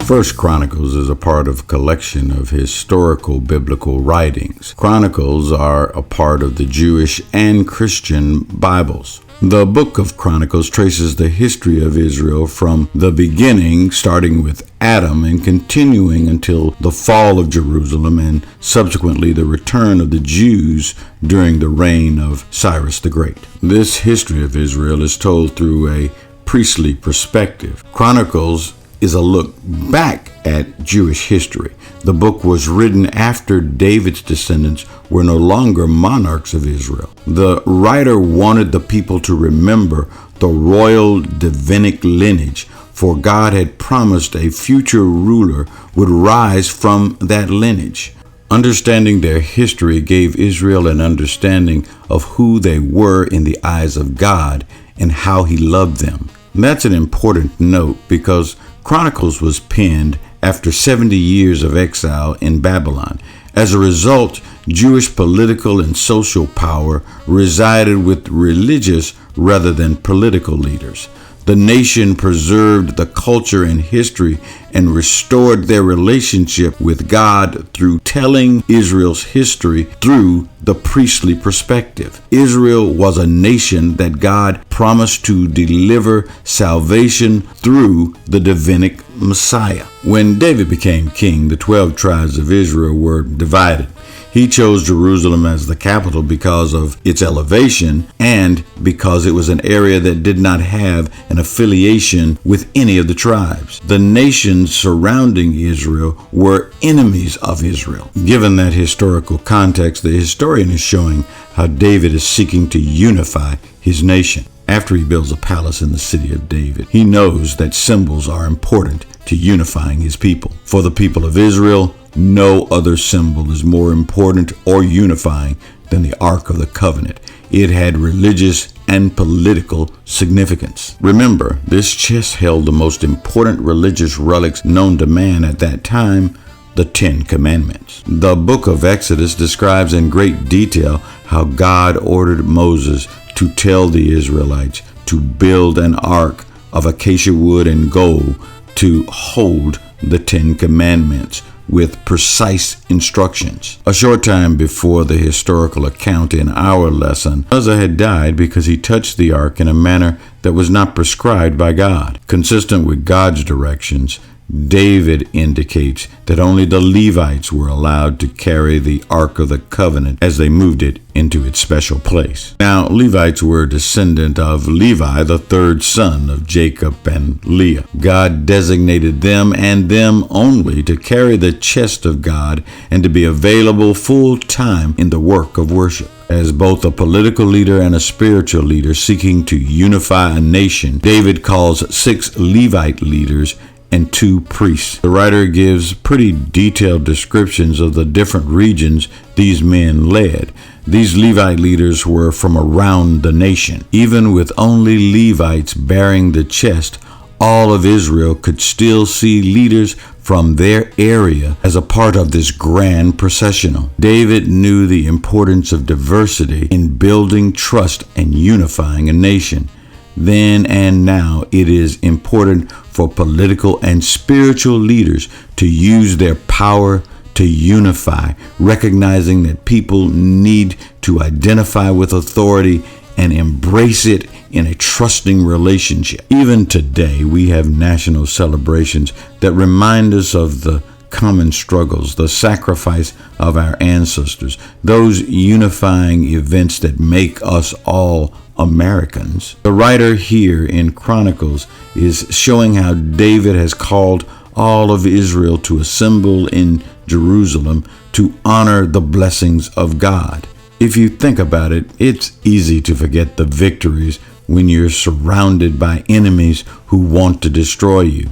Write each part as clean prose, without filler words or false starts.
First Chronicles is a part of a collection of historical biblical writings. Chronicles are a part of the Jewish and Christian Bibles. The Book of Chronicles traces the history of Israel from the beginning, starting with Adam and continuing until the fall of Jerusalem and subsequently the return of the Jews during the reign of Cyrus the Great. This history of Israel is told through a priestly perspective. Chronicles is a look back at Jewish history. The book was written after David's descendants were no longer monarchs of Israel. The writer wanted the people to remember the royal Davidic lineage, for God had promised a future ruler would rise from that lineage. Understanding their history gave Israel an understanding of who they were in the eyes of God and how He loved them. And that's an important note because Chronicles was penned after 70 years of exile in Babylon. As a result, Jewish political and social power resided with religious rather than political leaders. The nation preserved the culture and history and restored their relationship with God through telling Israel's history through the priestly perspective. Israel was a nation that God promised to deliver salvation through the Davidic Messiah. When David became king, the 12 tribes of Israel were divided. He chose Jerusalem as the capital because of its elevation and because it was an area that did not have an affiliation with any of the tribes. The nations surrounding Israel were enemies of Israel. Given that historical context, the historian is showing how David is seeking to unify his nation. After he builds a palace in the city of David, he knows that symbols are important to unifying his people. For the people of Israel, no other symbol is more important or unifying than the Ark of the Covenant. It had religious and political significance. Remember, this chest held the most important religious relics known to man at that time, the 10 Commandments. The book of Exodus describes in great detail how God ordered Moses to tell the Israelites to build an ark of acacia wood and gold to hold the 10 Commandments with precise instructions. A short time before the historical account in our lesson, Uzzah had died because he touched the ark in a manner that was not prescribed by God. Consistent with God's directions, David indicates that only the Levites were allowed to carry the Ark of the Covenant as they moved it into its special place. Now, Levites were a descendant of Levi, the third son of Jacob and Leah. God designated them and them only to carry the chest of God and to be available full time in the work of worship. As both a political leader and a spiritual leader seeking to unify a nation, David calls 6 Levite leaders and 2 priests. The writer gives pretty detailed descriptions of the different regions these men led. These Levite leaders were from around the nation. Even with only Levites bearing the chest, all of Israel could still see leaders from their area as a part of this grand processional. David knew the importance of diversity in building trust and unifying a nation. Then and now, it is important for political and spiritual leaders to use their power to unify, recognizing that people need to identify with authority and embrace it in a trusting relationship. Even today, we have national celebrations that remind us of the common struggles, the sacrifice of our ancestors, those unifying events that make us all Americans. The writer here in Chronicles is showing how David has called all of Israel to assemble in Jerusalem to honor the blessings of God. If you think about it, it's easy to forget the victories when you're surrounded by enemies who want to destroy you.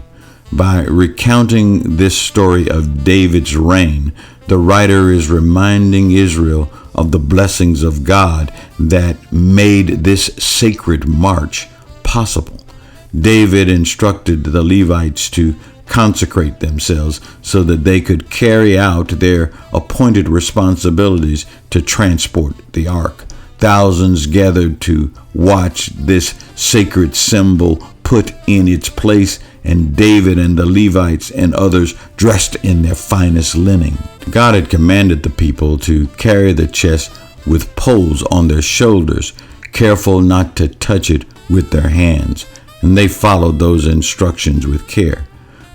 By recounting this story of David's reign, the writer is reminding Israel of the blessings of God that made this sacred march possible. David instructed the Levites to consecrate themselves so that they could carry out their appointed responsibilities to transport the ark. Thousands gathered to watch this sacred symbol put in its place, and David and the Levites and others dressed in their finest linen. God had commanded the people to carry the chest with poles on their shoulders, careful not to touch it with their hands, and they followed those instructions with care.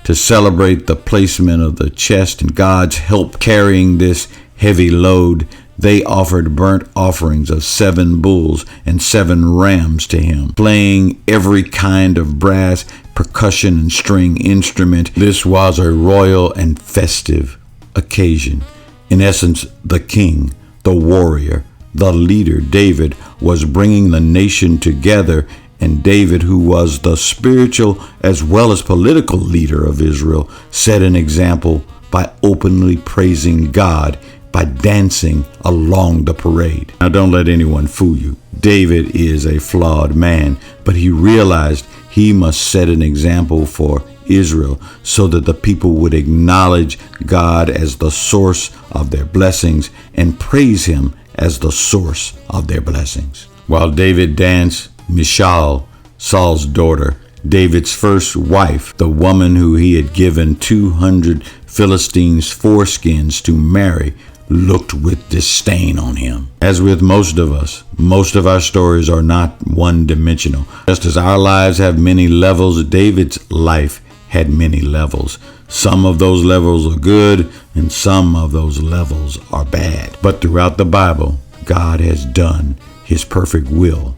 To celebrate the placement of the chest and God's help carrying this heavy load, they offered burnt offerings of 7 bulls and 7 rams to him, playing every kind of brass, percussion, and string instrument. This was a royal and festive occasion. In essence, the king, the warrior, the leader, David, was bringing the nation together, and David, who was the spiritual as well as political leader of Israel, set an example by openly praising God by dancing along the parade. Now, don't let anyone fool you. David is a flawed man, but he realized he must set an example for Israel so that the people would acknowledge God as the source of their blessings and praise him as the source of their blessings. While David danced, Michal, Saul's daughter, David's first wife, the woman who he had given 200 Philistines' foreskins to marry, looked with disdain on him. As with most of us, most of our stories are not one-dimensional. Just as our lives have many levels, David's life had many levels. Some of those levels are good, and some of those levels are bad. But throughout the Bible, God has done his perfect will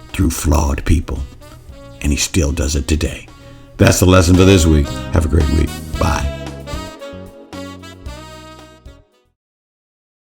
through flawed people, and he still does it today. That's the lesson for this week. Have a great week. Bye.